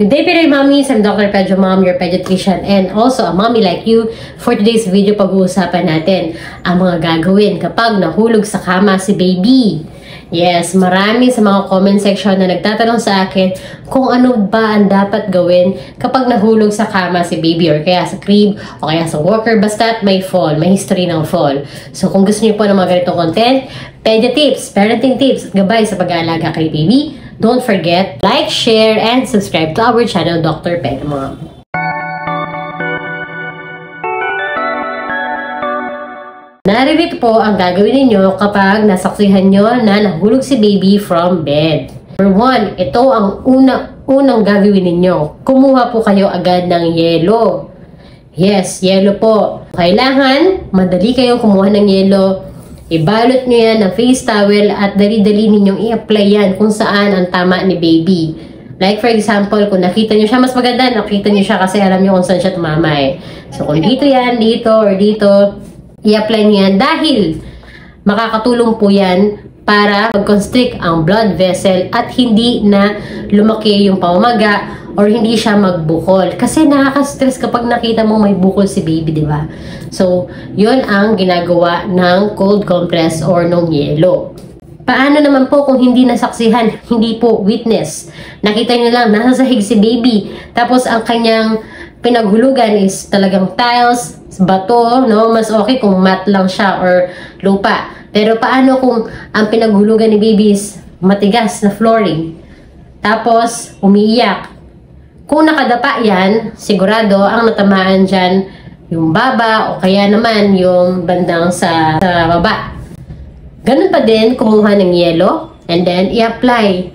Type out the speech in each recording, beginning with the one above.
Good day, Pinoy Mommies! I'm Dr. Pedro Mom, your pediatrician, and also a mommy like you. For today's video, pag-uusapan natin ang mga gagawin kapag nahulog sa kama si baby. Yes, marami sa mga comment section na nagtatanong sa akin kung ano ba ang dapat gawin kapag nahulog sa kama si baby or kaya sa crib o kaya sa walker, basta't may fall, may history ng fall. So kung gusto niyo po ng mga ganitong content, pedia tips, parenting tips, gabay sa pag-aalaga kay baby, don't forget, like, share, and subscribe to our channel, Dr. Pedro Mom. Naririto po ang gagawin ninyo kapag nasaksihan nyo na nahulog si baby from bed. Number 1, ito ang unang gagawin ninyo. Kumuha po kayo agad ng yelo. Yes, yelo po. Kailangan, madali kayong kumuha ng yelo. Ibalot nyo yan ng face towel at dali-dali ninyong i-apply yan kung saan ang tama ni baby. Like for example, kung nakita nyo siya, mas maganda, nakita nyo siya kasi alam nyo kung saan siya tumama eh. So kung dito yan, dito, or dito, i-apply nyo yan dahil makakatulong po yan para mag-constrict ang blood vessel at hindi na lumaki yung pamamaga or hindi siya magbukol. Kasi nakaka-stress kapag nakita mo may bukol si baby, di ba? So, yun ang ginagawa ng cold compress or ng yelo. Paano naman po kung hindi nasaksihan, hindi po witness? Nakita nyo lang, nasa sahig si baby. Tapos ang kanyang pinaghulugan is talagang tiles, bato, no? Mas okay kung mat lang siya or lupa. Pero paano kung ang pinaghulugan ni baby is matigas na flooring? Tapos, umiiyak. Kung nakadapa yan, sigurado ang natamaan dyan yung baba o kaya naman yung bandang sa baba. Ganun pa din, kumuha ng yelo and then i-apply.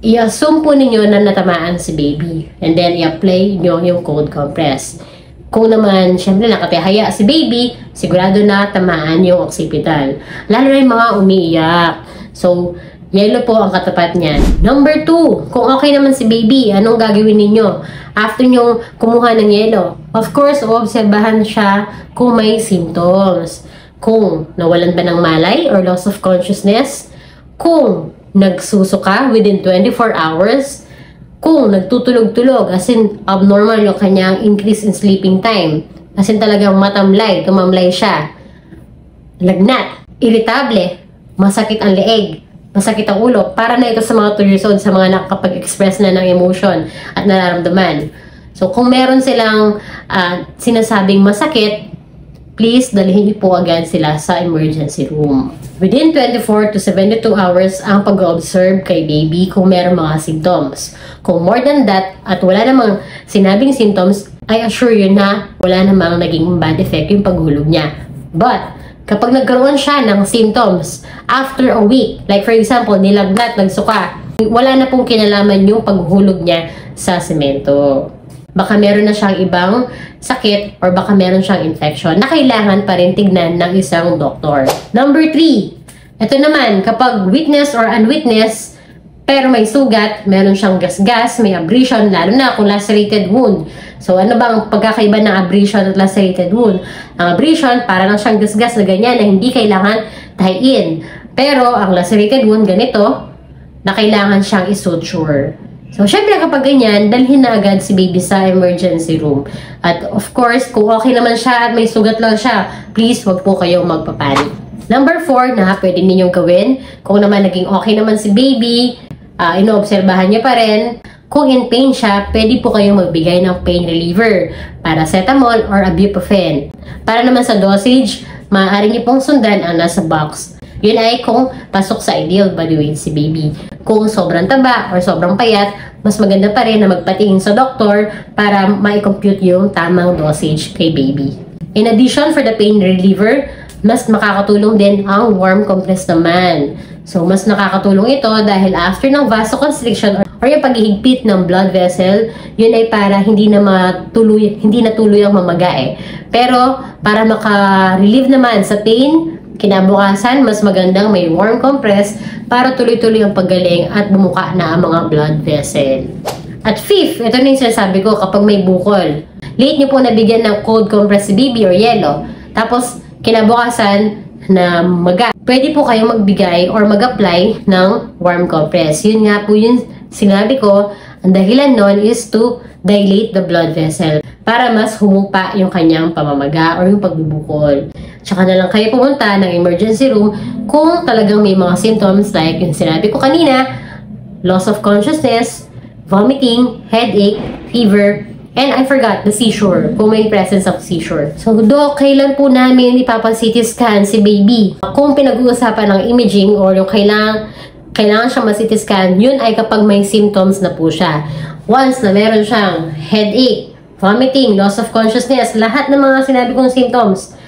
I-assume po ninyo na natamaan si baby and then i-apply nyo yung cold compress. Kung naman, syempre nakatihaya si baby, sigurado na tamaan yung occipital. Lalo na yung mga umiiyak. So, yelo po ang katapat niyan. Number 2, kung okay naman si baby, anong gagawin ninyo? After nyo kumuha ng yelo, of course, obserbahan siya kung may symptoms. Kung nawalan ba ng malay or loss of consciousness, kung nagsusuka within 24 hours, kung nagtutulog-tulog, as in abnormal yung kanyang increase in sleeping time, as in talagang matamlay, tumamlay siya, lagnat, irritable, masakit ang leeg, masakit ang ulo, para na ito sa mga 2 years old, sa mga nakakapag-express na ng emotion at nararamdaman. So kung meron silang sinasabing masakit, please dalhin niyo po agad sila sa emergency room. Within 24 to 72 hours ang pag-observe kay baby kung meron mga symptoms. Kung more than that at wala namang sinabing symptoms, I assure you na wala namang naging bad effect yung paghulog niya. But kapag nagkaroon siya ng symptoms after a week, like for example, nilagnat, nagsuka, wala na pong kinalaman yung paghulog niya sa semento. Baka meron na siyang ibang sakit or baka meron siyang infection na kailangan pa rin tignan ng isang doktor. Number 3, ito naman, kapag witness or unwitness, pero may sugat, meron siyang gas-gas, may abrasion, lalo na kung lacerated wound. So ano ba ang pagkakaiba ng abrasion at lacerated wound? Ang abrasion, para lang siyang gas-gas na ganyan na hindi kailangan tie-in. Pero ang lacerated wound, ganito, na kailangan siyang isuture. So, syempre kapag ganyan, dalhin na agad si baby sa emergency room. At of course, kung okay naman siya at may sugat lang siya, please wag po kayong magpapanik. Number 4 na pwede ninyong gawin, kung naman naging okay naman si baby, inoobserbahan niyo pa rin, kung in pain siya, pwede po kayong magbigay ng pain reliever, paracetamol or ibuprofen. Para naman sa dosage, maaari niyo pong sundan ang nasa box. Yun ay kung pasok sa ideal body weight si baby. Kung sobrang taba or sobrang payat, mas maganda pa rin na magpatingin sa doktor para ma-compute yung tamang dosage kay baby. In addition, for the pain reliever, mas makakatulong din ang warm compress naman. So, mas nakakatulong ito dahil after ng vasoconstriction or yung paghihigpit ng blood vessel, yun ay para hindi na tuloy ang mamaga eh. Pero, para maka-relieve naman sa pain, kinabukasan, mas magandang may warm compress para tuloy-tuloy ang paggaling at bumuka na ang mga blood vessel. At 5th, ito na yung sinasabi ko kapag may bukol. Late nyo po nabigyan ng cold compress si baby or yelo. Tapos, kinabukasan na maga. Pwede po kayong magbigay or mag-apply ng warm compress. Yun nga po yung sinabi ko, Ang dahilan nun is to dilate the blood vessel para mas humupa yung kanyang pamamaga or yung pagbubukol. Tsaka na lang kayo pumunta ng emergency room kung talagang may mga symptoms like yung sinabi ko kanina, loss of consciousness, vomiting, headache, fever, and I forgot, the seizure, kung may presence of seizure. So, Doc, kailan po namin ipapa-CT scan si baby? Kung pinag-uusapan ng imaging or yung kailangan siya ma-CT scan, yun ay kapag may symptoms na po siya. Once na meron siyang headache, vomiting, loss of consciousness, lahat ng mga sinabi kong symptoms,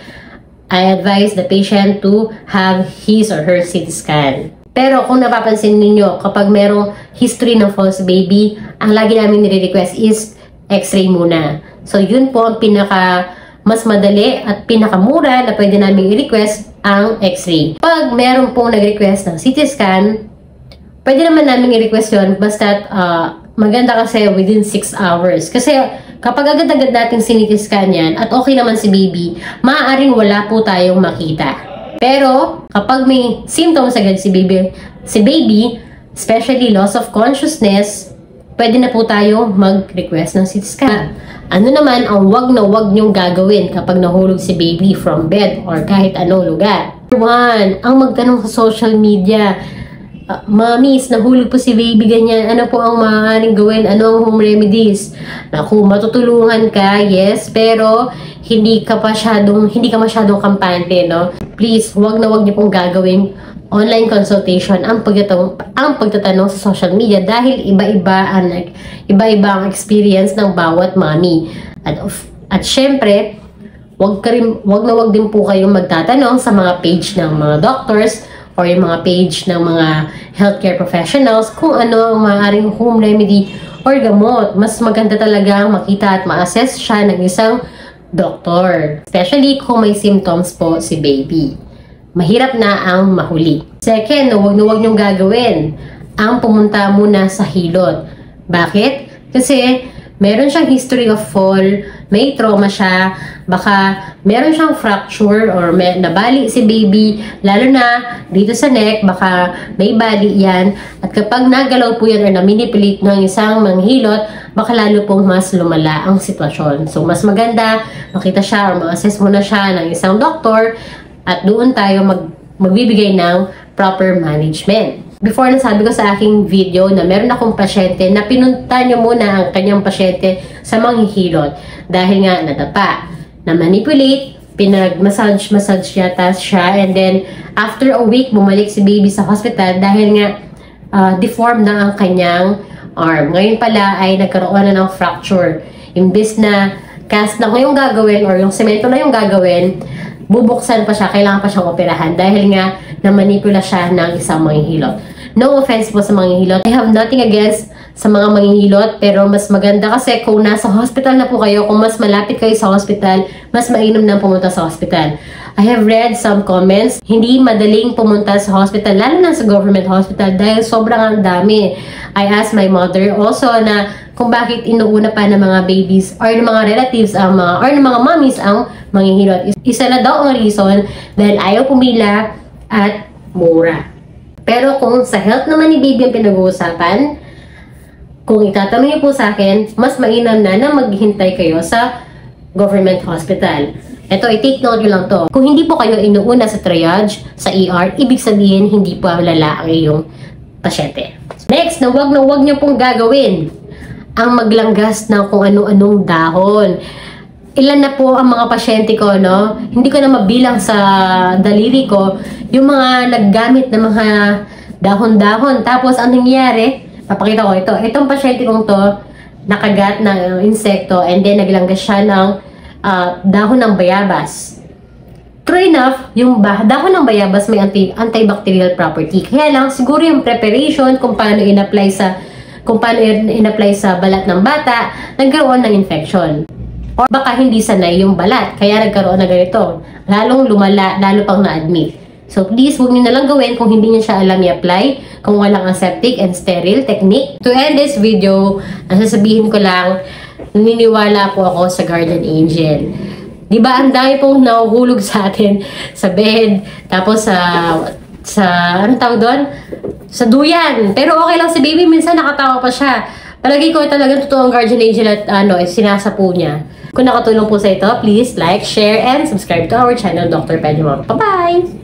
I advise the patient to have his or her CT scan. Pero kung napapansin ninyo, kapag merong history ng false baby, ang lagi namin nire-request is X-ray muna. So, yun po ang mas madali at pinakamura na pwede namin i-request ang X-ray. Pag meron pong nag-request ng CT scan, pwede naman namin i-request yun, basta maganda kasi within 6 hours. Kasi kapag agad-agad natin CT scan yan at okay naman si baby, maaaring wala po tayong makita. Pero kapag may symptoms agad si baby, especially loss of consciousness, pwede na po tayo mag-request ng CT scan. Ano naman ang wag na wag nyong gagawin kapag nahulog si baby from bed or kahit anong lugar? 1. Ang magtanong sa social media, Mommies, nahulog po si baby ganyan. Ano po ang maaaring gawin? Ano ang home remedies? Naku, matutulungan ka, yes, pero hindi ka masyadong kampante, no? Please, wag na wag niyo pong gagawin online consultation ang pagtatanong sa social media dahil iba-iba ang experience ng bawat mommy. At syempre, wag na wag din po kayong magtatanong sa mga page ng mga doctors or yung mga page ng mga healthcare professionals kung ano ang maaaring home remedy or gamot. Mas maganda talaga makita at ma-assess siya ng isang doktor. Especially kung may symptoms po si baby. Mahirap na ang mahuli. Second, na wag niyong gagawin ang pumunta muna sa hilot. Bakit? Kasi meron siyang history of fall, may trauma siya, baka meron siyang fracture or nabali si baby, lalo na dito sa neck, baka may bali yan. At kapag nagalaw po yan or na-manipulate ng isang manghilot, baka lalo pong mas lumala ang sitwasyon. So, mas maganda makita siya or ma-assess muna siya ng isang doktor at doon tayo magbibigay ng proper management. Before, nasabi ko sa aking video na meron akong pasyente na pinunta niyo muna ang kanyang pasyente sa manghihilot dahil nga nadapa, na-manipulate, pinag-massage yata siya, and then after a week, bumalik si baby sa hospital dahil nga deformed na ang kanyang arm. Ngayon pala ay nagkaroon na ng fracture. Imbis na cast lang yung gagawin or yung semento na yung gagawin, bubuksan pa siya, kailangan pa siyang operahan dahil nga na-manipula siya ng isang manghihilot. No offense po sa manghihilot. I have nothing against sa mga manghihilot, pero mas maganda kasi kung nasa hospital na po kayo, kung mas malapit kayo sa hospital, mas mainam na pumunta sa hospital. I have read some comments, hindi madaling pumunta sa hospital, lalo na sa government hospital dahil sobrang ang dami. I asked my mother also na kung bakit inuuna pa ng mga babies or ng mga relatives or ng mga mommies ang manghihilot. Isa na daw ang reason dahil ayaw pumila at mura. Pero kung sa health naman ni baby ang pinag-uusapan, kung itatanong niyo po sa akin, mas mainam na maghihintay kayo sa government hospital. Ito, i-take note nyo lang to. Kung hindi po kayo inuuna sa triage, sa ER, ibig sabihin hindi po lala ang iyong pasyente. Next, na wag nyo pong gagawin ang maglanggas ng kung ano-anong dahon. Ilan na po ang mga pasyente ko, no? Hindi ko na mabilang sa daliri ko yung mga naggamit ng mga dahon-dahon. Tapos, ang nangyayari, papakita ko ito. Itong pasyente kong to, nakagat ng insekto and then naglanggas siya ng dahon ng bayabas. True enough, yung dahon ng bayabas may antibacterial property. Kaya lang, siguro yung preparation kung paano in-apply sa balat ng bata, nagkaroon ng infection. Or baka hindi sanay yung balat, kaya nagkaroon na ganito. Lalong lumala, lalo pang na-admit. So please, huwag niyo na lang gawin kung hindi niyo siya alam i-apply, kung walang aseptic and sterile technique. To end this video, ang sasabihin ko lang, naniniwala po ako sa Guardian Angel. Diba, ang dami pong nahuhulog sa atin sa bed, tapos sa anong tawag doon? Sa duyan. Pero okay lang si baby, minsan nakatawa pa siya. Palagi ko talagang totoo ang guardian angel at sinasapo niya. Kung nakatulong po sa ito, please like, share, and subscribe to our channel, Dr. Pedimon. Bye-bye!